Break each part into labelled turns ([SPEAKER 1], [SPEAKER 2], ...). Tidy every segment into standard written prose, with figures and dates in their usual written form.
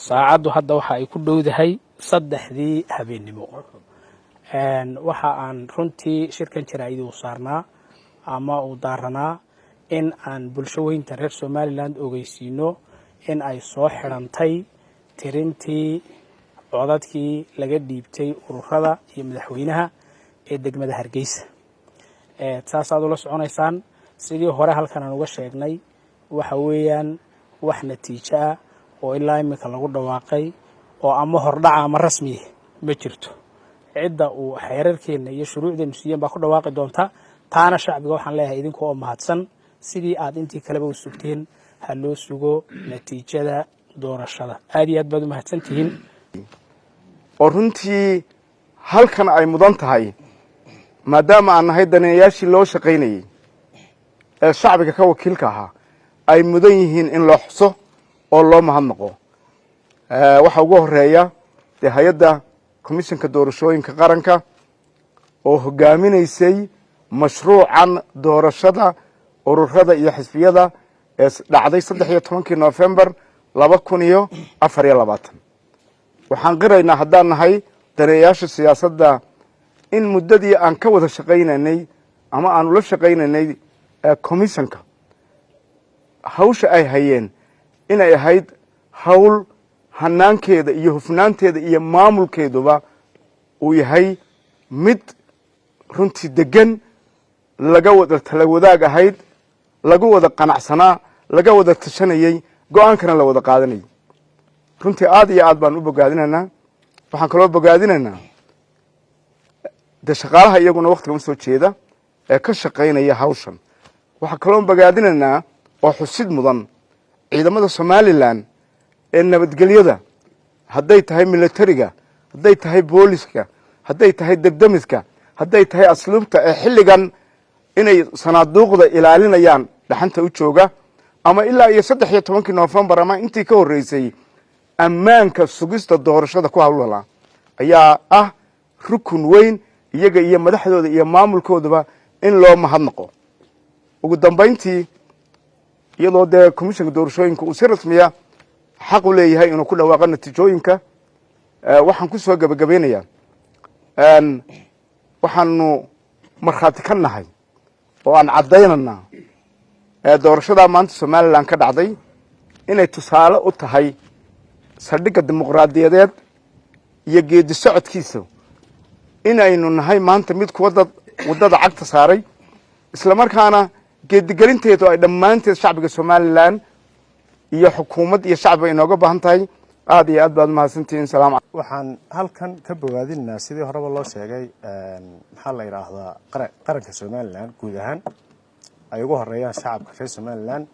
[SPEAKER 1] saacaddu hadda waxa ay ku dhowdahay 3 habeenimo waxa aan runtii shirkan jaraa'id u saarnaa ama u daaranaa in aan bulshooyinka reer Somaliland ogeysiino in ay soo xirantay tirintii codadkii laga dhiibtay ururada iyo madaxweynaha ee degmada Hargeysa taas aad ula soconaysaan sidii hore halkan aan uga sheegnay waxa weeyaan wax natiijo ah oo ilaa imika lagu dhawaaqay oo ama hordhaca ama rasmi ma jirto cidda uu xeerarkeena iyo shuruucdeenu siiyeen baa ku dhawaaqi doonta taana shacbiga waxaan leeyahay idinku oo mahadsan sidii aad intii kaleba u sugteen ha loo sugo natiijada doorashada aad iyo aad baad u mahadsantihiin
[SPEAKER 2] oo runtii halkan ay mudan tahay maadaama aan nahay daneeyaashii loo shaqaynayay ee shacbiga ka wakiilka ahaa ay mudan yihiin in loo xuso oo loo mahadnaqo waxa ugu horeeya dee hay-adda komishanka doorashooyinka qaranka oo hogaaminaysay mashruucan doorashada ururada iyo xisbiyada ee dhacday 13 November 2024 waxaan qiraynaa haddaan nahay daneeyaasha siyaasadda in muddadii aan ka wada shaqaynaynay ama aan ula shaqaynaynay komishanka hawsha ay hayeen inay ahayd hawl hanaankeeda iyo hufnaanteeda iyo maamulkeeduba uu yahay mid runtii degan laga wada tala wadaag ahayd lagu wada qanacsanaa laga wada tashanayay go'aankana la wada qaadanayay runtii aad iyo aad baan u bogaadinaynaa waxaan kaloo bogaadinaynaa de shaqaalaha iyaguna waqtiga u soo jeeda ee ka shaqaynaya hawshan waxaan kaloo bogaadinaynaa oo xusid mudan ciidamada Somaliland ee nabadgelyada hadday tahay militariga hadday tahay booliska hadday tahay degdemiska hadday tahay asluubta ee xilligan inay sanaaduuqda ilaalinayaan dhaxanta u jooga ama ilaa iyo 13 November ama intii ka horeysay ammaanka sugista doorashada ku hawlgala ayaa ah rukun weyn iyaga iyo madaxdooda iyo maamulkoodaba in loo mahadnaqo ugu dambeyntii iyadoo de komishanka doorashooyinka uu si rasmi ah xaq u leeyahay inuu ku dhawaaqo natiijooyinka waxaan ku soo gabagabeynayaa waxaanu markhaati ka nahay oo aan caddaynanaa doorashada maanta Somaliland ka dhacday inay tusaale u tahay saldhigga dimuqraadiyadeed iyo geedi socodkiisa inaynu nahay maanta mid ku wadada cagta saaray isla markaana geedigelinteedu ay dhammaanteed shacbiga Somaliland iyo xukuumad iyo shacbi inooga baahan tahay aad iyo aad baad mahadsantihiin salaam
[SPEAKER 3] waxaan halkan ka bogaadinaa sidii horeba loo sheegay maxaa la yiraahdaa qaranka Somaliland guud ahaan ay ugu horeeyaan shacabka reer Somaliland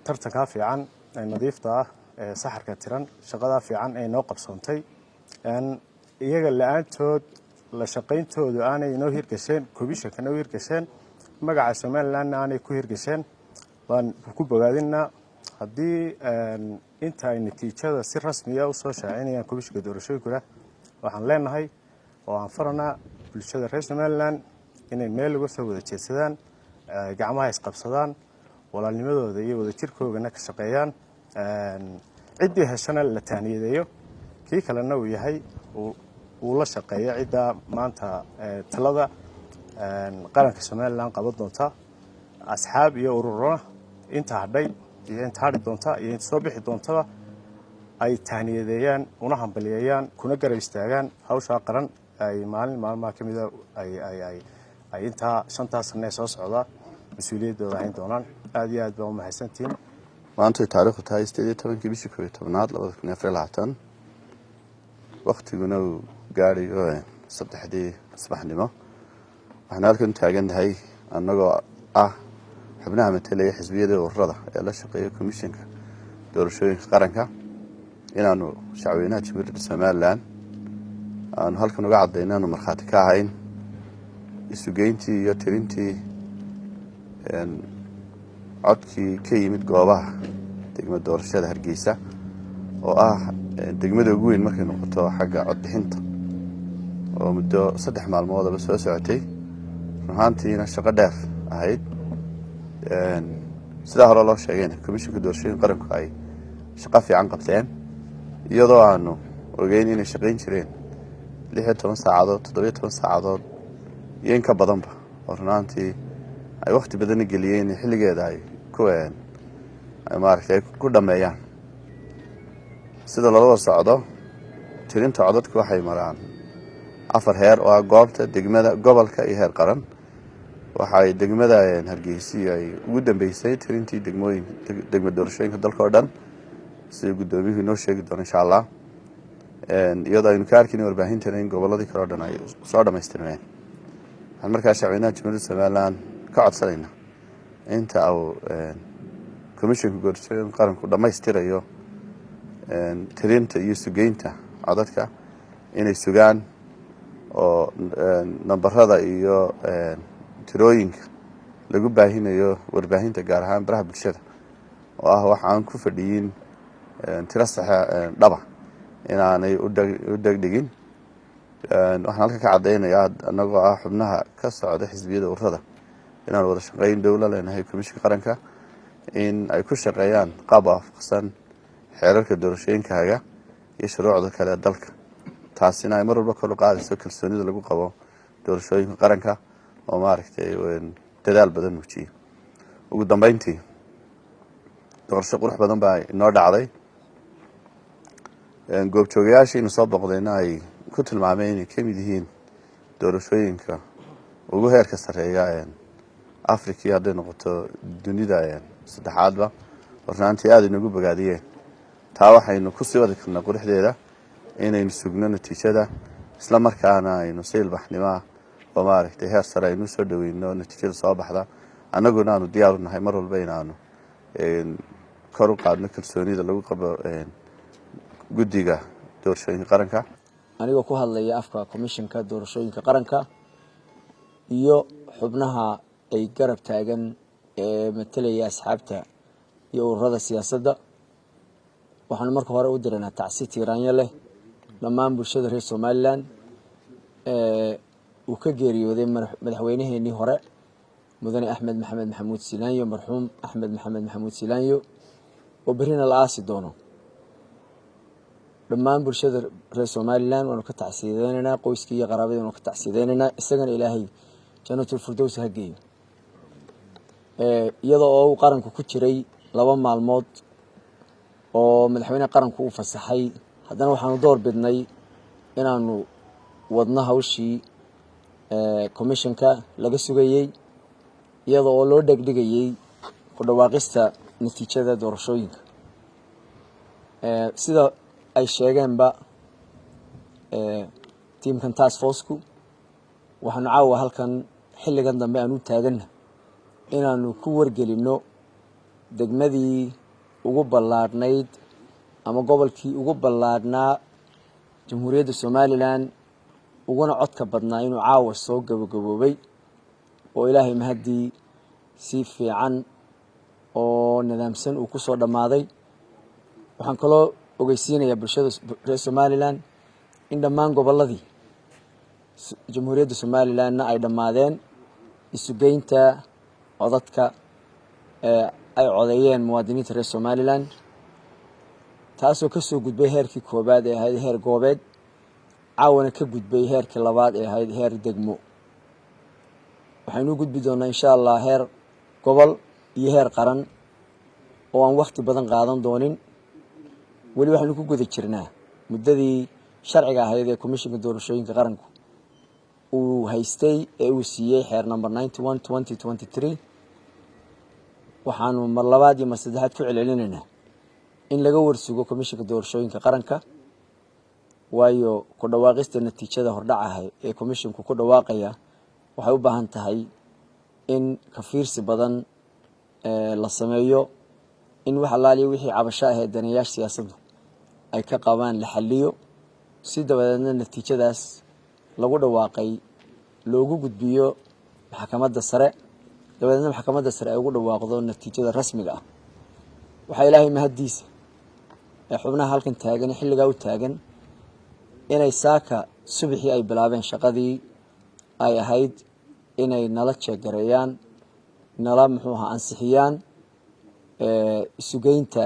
[SPEAKER 3] tartanka fiican ee nadiifta ah ee saxarka tiran shaqada fiican ee noo qabsoontay iyaga la'aantood la shaqayntoodu aanay inoo hirgasheen komishanka inoo hirgasheen magaca Somaliland aanay ku hirgasheen waan ku bogaadinaa haddii inta ay natiijada si rasmi ah u soo shaacinayaan komishanka doorashooyinka waxaan leenahay oo aan faranaa bulshada reer Somaliland inay meel uga soo wada jeedsadaan gacmaha isqabsadaan walaalnimadooda iyo wada jirkoodana ka shaqeeyaan ciddii heshana la taaniyadeeyo kii kalena uu yahay uu la shaqeeyo cidda maanta talada qaranka Somaliland qaban doonta asxaab iyo ururada inta hadhay iyo inta hadhi doonta iyo inta soo bixi doonta ay taaniyadeeyaan una hambaliyayaan kuna garab istaagaan hawsha qaran ay maalmaha kamida ay inta 5 sano soo socda mas'uuliyadooda ay doonaan aad iyo aad baa u mahadsantiin
[SPEAKER 4] maanta taariikhdu tahay 18 bishii 12 2024 waqtiguna uu gaarayo 3 subaxnimo waxaan halkan taaganahay annagoo ah xubnaha matalaya xisbiyada ururada ee la shaqeeya komishanka doorashooyinka qaranka inaanu shacweynaha Jamhuuriyadda Somaliland aan halkan uga cadeynayno markhaati ka ahayn isugeyntii iyo tirintii codkii ka yimid goobaha degmada doorashada Hargeysa oo ah degmada ugu weyn markay noqoto xagga codbixinta oo muddo 3 maalmoodaba soo socotay runtiina shaqo dheer ahayd sida hore loo sheegay komishanka doorashooyinka qaranku ay shaqo fiican qabteen iyadoo aanu ogeyn inay shaqayn jireen 16 saacadood 17 saacadood iyo in ka badanba oo runaantii ay waqti badan geliyeen xilligeeda ay maaragtay ku dhameeyaan sida loo socdo tirinta codadku waxay maraan 4 heer oo goobta degmada gobolka iyo heer qaran waxay degmada Hargeysa ay ugu dambeysay tirintii degmo doorashooyinka dalka oo dhan si gudoomiyuhu noo sheegi doono insha Allah iyadoo aynu ka arkin warbaahintan in goboladii kale oo dhan ay soo dhameystirmeen waxaan markaa shacabweynaha Jamhuuriyadda Soomaaliland ka codsanayna inta uu komishanka doorashooyinka qaranku dhameystirayo tirinta iyo sugeynta codadka inay sugaan oo nambarada iyo tirooyinka lagu baahinayo warbaahinta gaar ahaan baraha bulshada oo wax aan ku fadhiyin tiro sax dhaba inaanay u degdegin waxaan halka ka cadeynayaa anagoo xubnaha ka socda xisbiyada ururada inaan wada shaqeyn dawladda leenahay komishanka qaranka in ay ku shaqeeyaan qaab waafaqsan xeerarka doorashooyinka haga iyo shuruucda kale dalka taasina ay mar walba kor u qaadayso kalsoonida lagu qabo doorashooyinka qaranka oo maaragtay dadaal badan muujiyo ugu dambeyntii doorasho qurux badan baa inoo dhacday goobjoogayaashii inuu soo boqdayna ay ku tilmaameen inay ka mid yihiin doorashooyinka ugu heerka sarreeya Afrika iyo hadday noqoto dunida saddexaadba warnaantii aad inagu bogaadiyeen taa waxaynu ku sii wadi karnaa quruxdeeda inaynu sugno natiijada isla markaana aynu si ilbaxnimo oo maaragtay heer sare aynu soo dhaweyno natiijada soo baxda annaguna aanu diyaar u nahay mar walba inaanu kor u qaadno kalsoonida lagu qabo guddiga doorashooyinka qaranka
[SPEAKER 5] anigoo ku hadlaya afka komishanka doorashooyinka qaranka iyo xubnaha ay garab taagan ee matalaya asxaabta iyo ururada siyaasadda waxaan marka hore u diraynaa tacsi tiiraanyo leh dhammaan bulshada reer Somaliland uu ka geeriyooday madaxweynaheenii hore mudane Axmed Maxamed Maxamuud Silaanyo marxuum Axmed Maxamed Maxamuud Silaanyo oo berina la aasi doono dhammaan bulshada reer Somaliland waanu ka tacsiideynaa qoyskii iyo qaraabadii waanu ka tacsiideynaa isagana Ilaahay jannatul firdaws ha geeyo iyadoo uu qaranku ku jiray 2 maalmood oo madaxweynaha qaranku uu fasaxay haddana waxaanu door bidnay inaanu wadna hawshii komishanka laga sugayay iyadoo oo loo dhigdhigayay ku dhawaaqista natiijada doorashooyinka sida ay sheegeenba tiimkan task force-ku waxaanu caawa halkan xilligan dambe aanu taaganna inaanu ku wargelino degmadii ugu ballaadhnayd ama gobolkii ugu ballaadhnaa Jamhuuriyadda Somaliland uguna codka badnaa inuu caawa soo gabagaboobay oo Ilaahay mahadii si fiican oo nidaamsan uu ku soo dhamaaday waxaan kaloo ogeysiinayaa bulshada reer Somaliland in dhammaan goboladii Jamhuuriyadda Somaliland ay dhamaadeen isugeynta codadka ay codeeyeen muwaadiniinta reer Somaliland taasoo ka soo gudbay heerkii koobaad ee ahayd heer goobeed caawana ka gudbay heerkii labaad ee ahayd heer degmo waxaynu gudbi doonaa insha Allah heer gobol iyo heer qaran oo aan waqti badan qaadan doonin wali waxaynu ku guda jirnaa muddadii sharciga ahayd ee komishanka doorashooyinka qaranku uu haystay ee uu siiyay xeer number 91/2023 waxaanu mar labaad iyo mar saddexaad ku celcelinaynaa in laga warsugo komishanka doorashooyinka qaranka waayo ku dhawaaqista natiijada hordhaca ee komishanku ku dhawaaqaya waxay u baahan tahay in ka fiirsi badan la sameeyo in wax alaaliyo wixii cabasho ah ee daneeyaasha siyaasaddu ay ka qabaan la xalliyo si dabadeedna natiijadaas lagu dhawaaqay loogu gudbiyo maxkamadda sare dabadeedna maxkamadda sare ay ugu dhawaaqdo natiijada rasmiga ah waxa Ilaahay mahadiisa ee xubnaha halkan taagan xilliga u taagan inay saaka subaxii ay bilaabeen shaqadii ay ahayd inay nala jeegareeyaan nala ansixiyaan isugeynta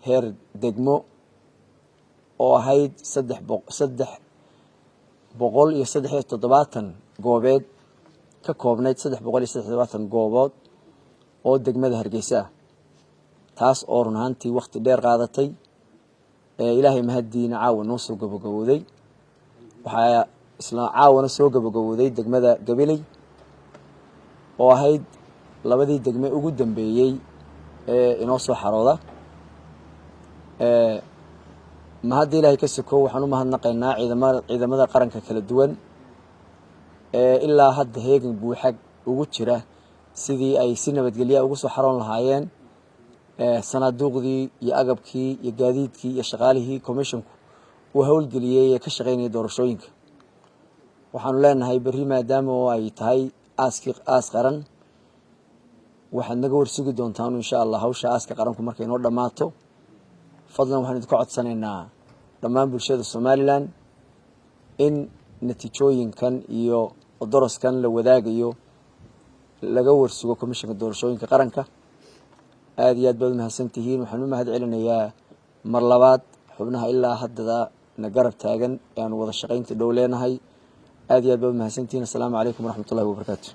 [SPEAKER 5] heer degmo oo ahayd 373 goobeed ka koobnayd 373 goobood oo degmada Hargeysa ah taas oo run ahaantii waqti dheer qaadatay ilaahay mahadiina caawa noo soo gabagabowday waxaa isla caawana soo gabagabowday degmada Gabiley oo ahayd labadii degme ugu dambeeyay inoo soo xarooda mahadi ilaahay ka sokow waxaan u mahadnaqaynaa ciidamada qaranka kala duwan ilaa hadda heegan buuxag ugu jira sidii ay si nabadgelyo ugu soo xaroon lahaayeen sanaaduuqdii iyo agabkii iyo gaadiidkii iyo shaqaalihii commissionku uu howlgeliyay ee ka shaqeynaya doorashooyinka waxaanu leenahay berri maadaama oo ay tahay aas qaran waxaad naga warsugi doontaan insha Allah hawsha aaska qaranku markay noo dhamaato fadlan waxaan idinku codsanaynaa dhammaan bulshada Somaliland in natiijooyinkan iyo doraskan la wadaagayo laga warsugo commissionka doorashooyinka qaranka aad iyo aad baad mahadsantihiin waxaan u mahad celinayaa mar labaad xubnaha ilaa hadda na garab taagan ee aan wada shaqaynta dhow leenahay aad iyo aad baad mahadsantihiin assalaamu calaykum waraxmatullaahi wabarakaatuh